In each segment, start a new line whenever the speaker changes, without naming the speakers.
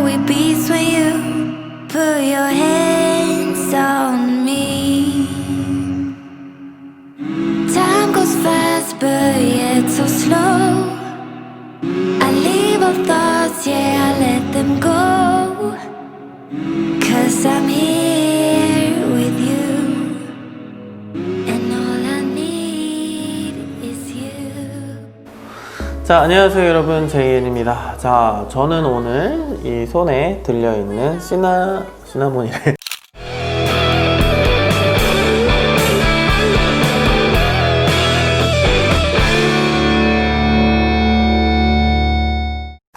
it beats when you put your hands on me. Time goes fast, but yet so slow. I leave all thoughts, yeah, I let them go. 'Cause I'm here with you, and all I need is you.
자, 안녕하세요 여러분, 제이엔입니다. 자, 저는 오늘 이 손에 들려있는 시나몬이래.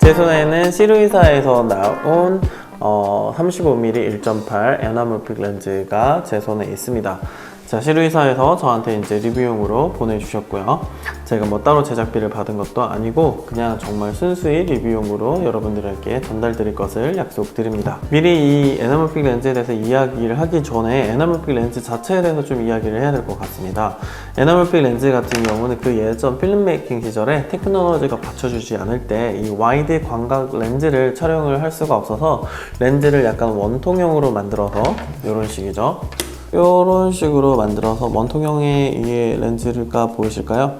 제 손에는 시루이사에서 나온 35mm 1.8 에나멀픽 렌즈가 제 손에 있습니다. 자, 시루이사에서 저한테 이제 리뷰용으로 보내주셨고요. 제가 뭐 따로 제작비를 받은 것도 아니고 그냥 정말 순수히 리뷰용으로 여러분들에게 전달드릴 것을 약속드립니다. 미리 이 에나멀픽 렌즈에 대해서 이야기를 하기 전에 에나멀픽 렌즈 자체에 대해서 좀 이야기를 해야 될 것 같습니다. 에나멀픽 렌즈 같은 경우는 그 예전 필름메이킹 시절에 테크놀로지가 받쳐주지 않을 때 이 와이드 광각 렌즈를 촬영을 할 수가 없어서 렌즈를 약간 원통형으로 만들어서 이런 식이죠. 이런 식으로 만들어서 원통형의 이 렌즈가 보이실까요?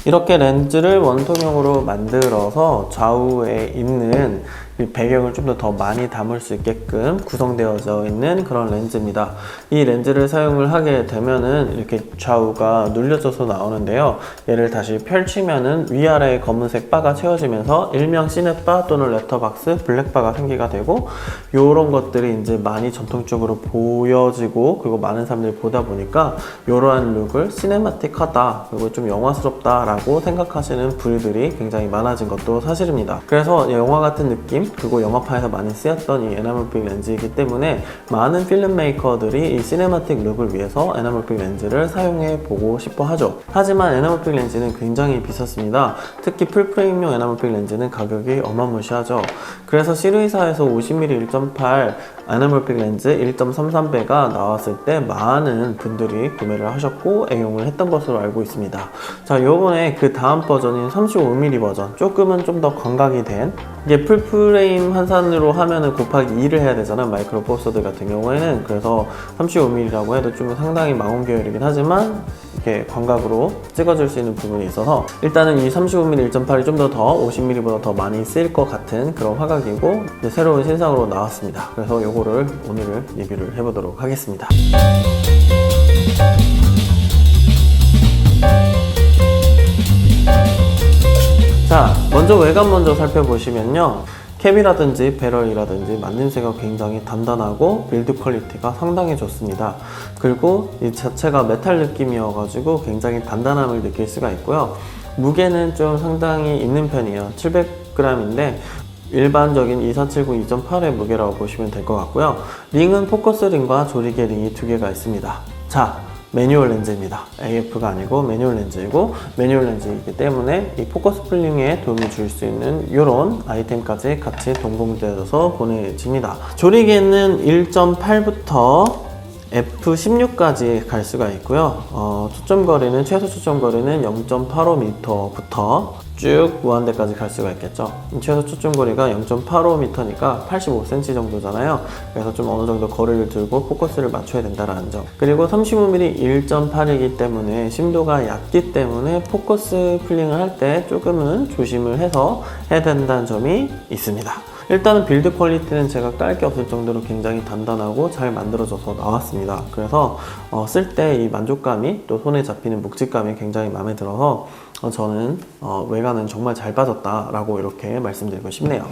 이렇게 렌즈를 원통형으로 만들어서 좌우에 있는 이 배경을 좀 더 많이 담을 수 있게끔 구성되어져 있는 그런 렌즈입니다. 이 렌즈를 사용을 하게 되면은 이렇게 좌우가 눌려져서 나오는데요. 얘를 다시 펼치면은 위아래 검은색 바가 채워지면서 일명 시네바 또는 레터박스 블랙바가 생기가 되고, 요런 것들이 이제 많이 전통적으로 보여지고 그리고 많은 사람들이 보다 보니까 이러한 룩을 시네마틱하다 그리고 좀 영화스럽다 라고 생각하시는 분들이 굉장히 많아진 것도 사실입니다. 그래서 영화 같은 느낌 그리고 영화판에서 많이 쓰였던 이 에나멀픽 렌즈이기 때문에 많은 필름 메이커들이 이 시네마틱 룩을 위해서 에나멀픽 렌즈를 사용해 보고 싶어 하죠. 하지만 에나멀픽 렌즈는 굉장히 비쌌습니다. 특히 풀프레임용 에나멀픽 렌즈는 가격이 어마무시하죠. 그래서 시루이사에서 50mm 1.8 에나멀픽 렌즈 1.33배가 나왔을 때 많은 분들이 구매를 하셨고 애용을 했던 것으로 알고 있습니다. 자, 요번에 그 다음 버전인 35mm 버전, 조금은 좀 더 광각이 된, 이게 풀프레임 환산으로 하면은 곱하기 2를 해야 되잖아, 마이크로 포 서드 같은 경우에는. 그래서 35mm라고 해도 좀 상당히 망원 계열이긴 하지만 이렇게 광각으로 찍어줄 수 있는 부분이 있어서 일단은 이 35mm 1.8이 좀 더 50mm보다 더 많이 쓰일 것 같은 그런 화각이고 새로운 신상으로 나왔습니다. 그래서 요거를 오늘 리뷰를 해보도록 하겠습니다. 자, 먼저 외관 먼저 살펴보시면요, 캡이라든지 배럴이라든지 만듦새가 굉장히 단단하고 빌드 퀄리티가 상당히 좋습니다. 그리고 이 자체가 메탈 느낌이어가지고 굉장히 단단함을 느낄 수가 있고요. 무게는 좀 상당히 있는 편이에요. 700g인데 일반적인 2470 2.8의 무게라고 보시면 될 것 같고요. 링은 포커스 링과 조리개 링이 두 개가 있습니다. 자, 매뉴얼 렌즈입니다. AF가 아니고 매뉴얼 렌즈이고, 매뉴얼 렌즈이기 때문에 이 포커스 풀링에 도움을 줄 수 있는 이런 아이템까지 같이 동봉되어서 보내집니다. 조리개는 1.8부터 F16까지 갈 수가 있고요. 초점거리는 최소 초점거리는 0.85m부터 쭉 무한대까지 갈 수가 있겠죠. 최소 초점거리가 0.85m니까 85cm 정도잖아요. 그래서 좀 어느 정도 거리를 들고 포커스를 맞춰야 된다는 점. 그리고 35mm 1.8이기 때문에 심도가 얕기 때문에 포커스 풀링을 할 때 조금은 조심을 해서 해야 된다는 점이 있습니다. 일단은 빌드 퀄리티는 제가 깔 게 없을 정도로 굉장히 단단하고 잘 만들어져서 나왔습니다. 그래서 쓸 때 이 만족감이 또 손에 잡히는 묵직감이 굉장히 마음에 들어서 저는 외관은 정말 잘 빠졌다 라고 이렇게 말씀드리고 싶네요.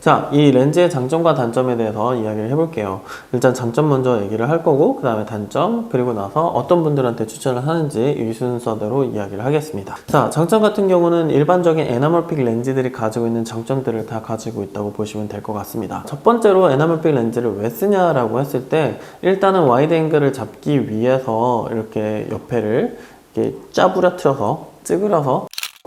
자, 이 렌즈의 장점과 단점에 대해서 이야기를 해볼게요. 일단 장점 먼저 얘기를 할 거고 그 다음에 단점, 그리고 나서 어떤 분들한테 추천을 하는지 이 순서대로 이야기를 하겠습니다. 자, 장점 같은 경우는 일반적인 에나멀픽 렌즈들이 가지고 있는 장점들을 다 가지고 있다고 보시면 될 것 같습니다. 첫 번째로 에나멀픽 렌즈를 왜 쓰냐라고 했을 때, 일단은 와이드 앵글을 잡기 위해서 이렇게 옆에를 이렇게 짜부려뜨려서 찌그러서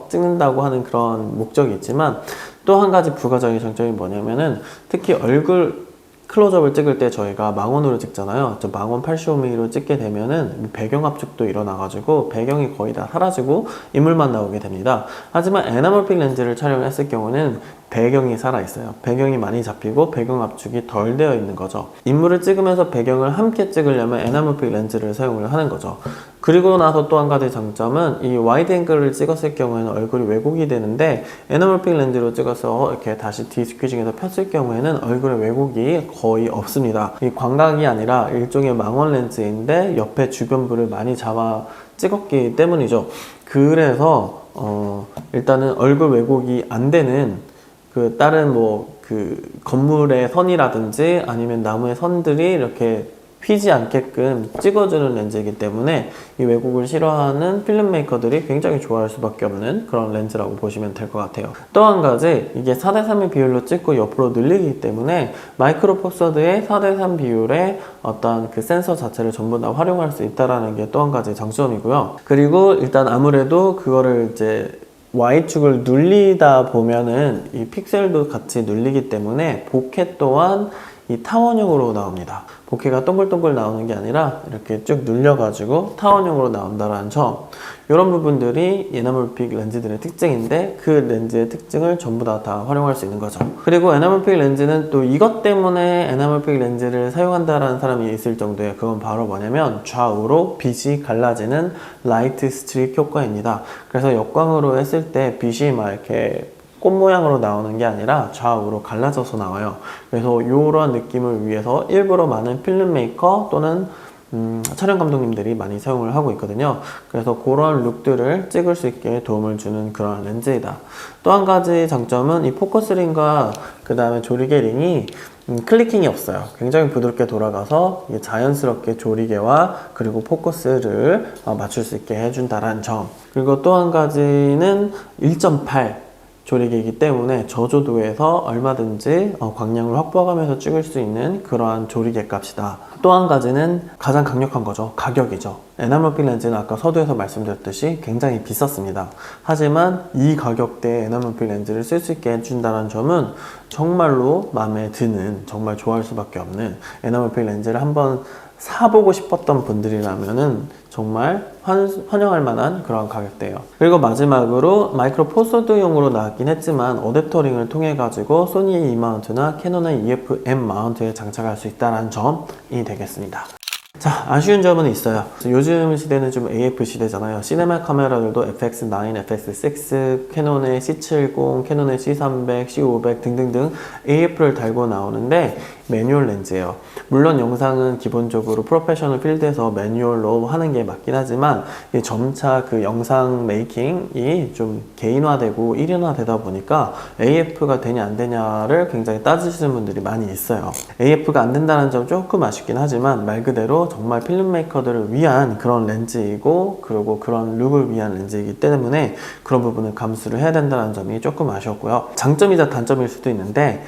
찍는다고 하는 그런 목적이 있지만, 또 한 가지 부가적인 장점이 뭐냐면은 특히 얼굴 클로즈업을 찍을 때 저희가 망원으로 찍잖아요. 저 망원 85mm로 찍게 되면은 배경 압축도 일어나가지고 배경이 거의 다 사라지고 인물만 나오게 됩니다. 하지만 에나멀픽 렌즈를 촬영했을 경우는 배경이 살아있어요. 배경이 많이 잡히고 배경 압축이 덜 되어 있는 거죠. 인물을 찍으면서 배경을 함께 찍으려면 에나멀픽 렌즈를 사용을 하는 거죠. 그리고 나서 또 한 가지 장점은 이 와이드 앵글을 찍었을 경우에는 얼굴이 왜곡이 되는데 에나멀픽 렌즈로 찍어서 이렇게 다시 디스퀴징해서 폈을 경우에는 얼굴의 왜곡이 거의 없습니다. 이 광각이 아니라 일종의 망원 렌즈인데 옆에 주변부를 많이 잡아 찍었기 때문이죠. 그래서 일단은 얼굴 왜곡이 안 되는 그 다른 건물의 선이라든지 아니면 나무의 선들이 이렇게 휘지 않게끔 찍어주는 렌즈이기 때문에 이 왜곡을 싫어하는 필름 메이커들이 굉장히 좋아할 수밖에 없는 그런 렌즈라고 보시면 될 것 같아요. 또 한 가지, 이게 4:3의 비율로 찍고 옆으로 늘리기 때문에 마이크로 포서드의 4:3 비율의 어떤 그 센서 자체를 전부 다 활용할 수 있다는 게 또 한 가지 장점이고요. 그리고 일단 아무래도 그거를 이제 Y축을 눌리다 보면은 이 픽셀도 같이 눌리기 때문에 보케 또한 이 타원형으로 나옵니다. 보케가 동글동글 나오는 게 아니라 이렇게 쭉 눌려가지고 타원형으로 나온다는 점, 이런 부분들이 에나멀픽 렌즈들의 특징인데 그 렌즈의 특징을 전부 다 활용할 수 있는 거죠. 그리고 에나멀픽 렌즈는 또 이것 때문에 에나멀픽 렌즈를 사용한다라는 사람이 있을 정도예요. 그건 바로 뭐냐면 좌우로 빛이 갈라지는 라이트 스트릭 효과입니다. 그래서 역광으로 했을 때 빛이 막 이렇게 꽃 모양으로 나오는 게 아니라 좌우로 갈라져서 나와요. 그래서 이런 느낌을 위해서 일부러 많은 필름 메이커 또는 촬영 감독님들이 많이 사용을 하고 있거든요. 그래서 그런 룩들을 찍을 수 있게 도움을 주는 그런 렌즈이다. 또 한 가지 장점은 이 포커스링과 그 다음에 조리개링이 클리킹이 없어요. 굉장히 부드럽게 돌아가서 자연스럽게 조리개와 그리고 포커스를 맞출 수 있게 해준다는 점. 그리고 또 한 가지는 1.8 조리개이기 때문에 저조도에서 얼마든지 광량을 확보하면서 찍을 수 있는 그러한 조리개 값이다. 또 한 가지는 가장 강력한 거죠. 가격이죠. 에나멀픽 렌즈는 아까 서두에서 말씀드렸듯이 굉장히 비쌌습니다. 하지만 이 가격대에 에나멀픽 렌즈를 쓸 수 있게 해준다는 점은 정말로 마음에 드는, 정말 좋아할 수밖에 없는, 에나멀픽 렌즈를 한번 사보고 싶었던 분들이라면은 정말 환영할 만한 그런 가격대예요. 그리고 마지막으로 마이크로 포서드용으로 나왔긴 했지만 어댑터링을 통해 가지고 소니의 E마운트나 캐논의 EF-M 마운트에 장착할 수 있다는 점이 되겠습니다. 자, 아쉬운 점은 있어요. 요즘 시대는 좀 AF 시대잖아요. 시네마 카메라들도 FX9, FX6, 캐논의 C70, 캐논의 C300, C500 등등등 AF를 달고 나오는데 매뉴얼 렌즈예요. 물론 영상은 기본적으로 프로페셔널 필드에서 매뉴얼로 하는 게 맞긴 하지만 점차 그 영상 메이킹이 좀 개인화되고 일인화되다 보니까 AF가 되냐 안 되냐를 굉장히 따지시는 분들이 많이 있어요. AF가 안 된다는 점 조금 아쉽긴 하지만 말 그대로 정말 필름 메이커들을 위한 그런 렌즈이고 그리고 그런 룩을 위한 렌즈이기 때문에 그런 부분을 감수를 해야 된다는 점이 조금 아쉬웠고요. 장점이자 단점일 수도 있는데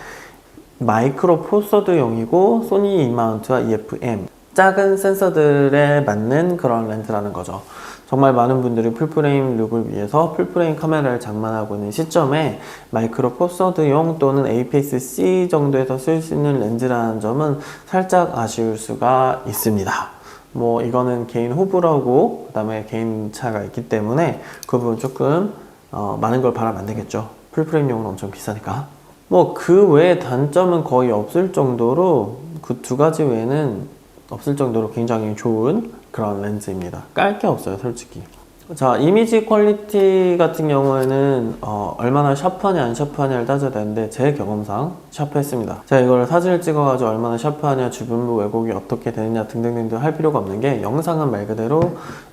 마이크로 포서드용이고 소니 E마운트와 EF-M 작은 센서들에 맞는 그런 렌즈라는 거죠. 정말 많은 분들이 풀프레임 룩을 위해서 풀프레임 카메라를 장만하고 있는 시점에 마이크로 포서드용 또는 APS-C 정도에서 쓸 수 있는 렌즈라는 점은 살짝 아쉬울 수가 있습니다. 뭐 이거는 개인 호불호고 그 다음에 개인 차가 있기 때문에 그 부분 조금 많은 걸 바라면 안 되겠죠. 풀프레임용은 엄청 비싸니까. 뭐 그 외에 단점은 거의 없을 정도로 그 두 가지 외에는 없을 정도로 굉장히 좋은 그런 렌즈입니다. 깔 게 없어요, 솔직히. 자, 이미지 퀄리티 같은 경우에는 얼마나 샤프하냐 안 샤프하냐를 따져야 되는데 제 경험상 샤프했습니다. 제가 이걸 사진을 찍어가지고 얼마나 샤프하냐, 주변부 왜곡이 어떻게 되느냐 등등등등 할 필요가 없는 게 영상은 말 그대로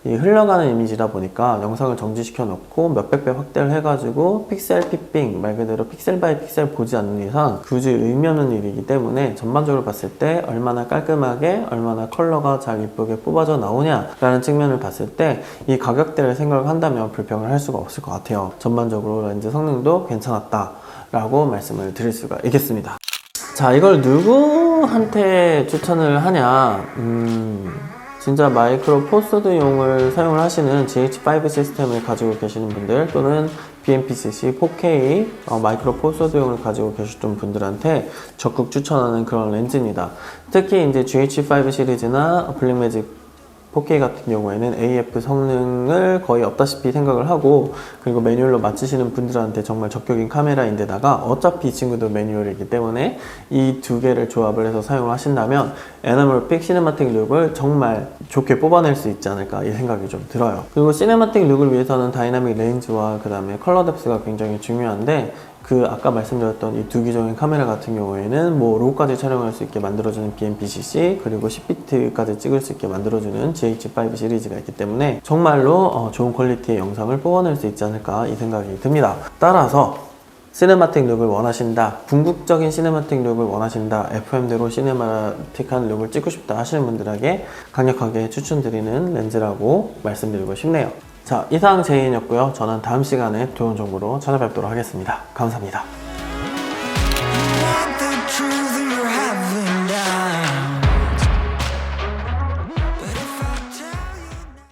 이 흘러가는 이미지다 보니까 영상을 정지시켜 놓고 몇백 배 확대를 해가지고 픽셀 피핑, 말 그대로 픽셀 바이 픽셀 보지 않는 이상 굳이 의미 없는 일이기 때문에 전반적으로 봤을 때 얼마나 깔끔하게 얼마나 컬러가 잘 이쁘게 뽑아져 나오냐 라는 측면을 봤을 때 이 가격대를 생각을 한다면 불평을 할 수가 없을 것 같아요. 전반적으로 렌즈 성능도 괜찮았다 라고 말씀을 드릴 수가 있겠습니다. 자, 이걸 누구한테 추천을 하냐, 진짜 마이크로 포스드용을 사용을 하시는 GH5 시스템을 가지고 계시는 분들 또는 BMPCC 4K 마이크로 포스드용을 가지고 계시던 분들한테 적극 추천하는 그런 렌즈입니다. 특히 이제 GH5 시리즈나 블랙매직 4K 같은 경우에는 AF 성능을 거의 없다시피 생각을 하고, 그리고 매뉴얼로 맞추시는 분들한테 정말 적격인 카메라인데다가 어차피 이 친구도 매뉴얼이기 때문에 이 두 개를 조합을 해서 사용을 하신다면 에나멀픽 시네마틱 룩을 정말 좋게 뽑아낼 수 있지 않을까 이 생각이 좀 들어요. 그리고 시네마틱 룩을 위해서는 다이나믹 레인지와 그 다음에 컬러 뎁스가 굉장히 중요한데, 그 아까 말씀드렸던 이 두 기종의 카메라 같은 경우에는 뭐 로우까지 촬영할 수 있게 만들어주는 BMPCC, 그리고 10비트까지 찍을 수 있게 만들어주는 GH5 시리즈가 있기 때문에 정말로 좋은 퀄리티의 영상을 뽑아낼 수 있지 않을까 이 생각이 듭니다. 따라서 시네마틱 룩을 원하신다, 궁극적인 시네마틱 룩을 원하신다, FM대로 시네마틱한 룩을 찍고 싶다 하시는 분들에게 강력하게 추천드리는 렌즈라고 말씀드리고 싶네요. 자, 이상 제이엔이었고요. 저는 다음 시간에 좋은 정보로 찾아뵙도록 하겠습니다. 감사합니다.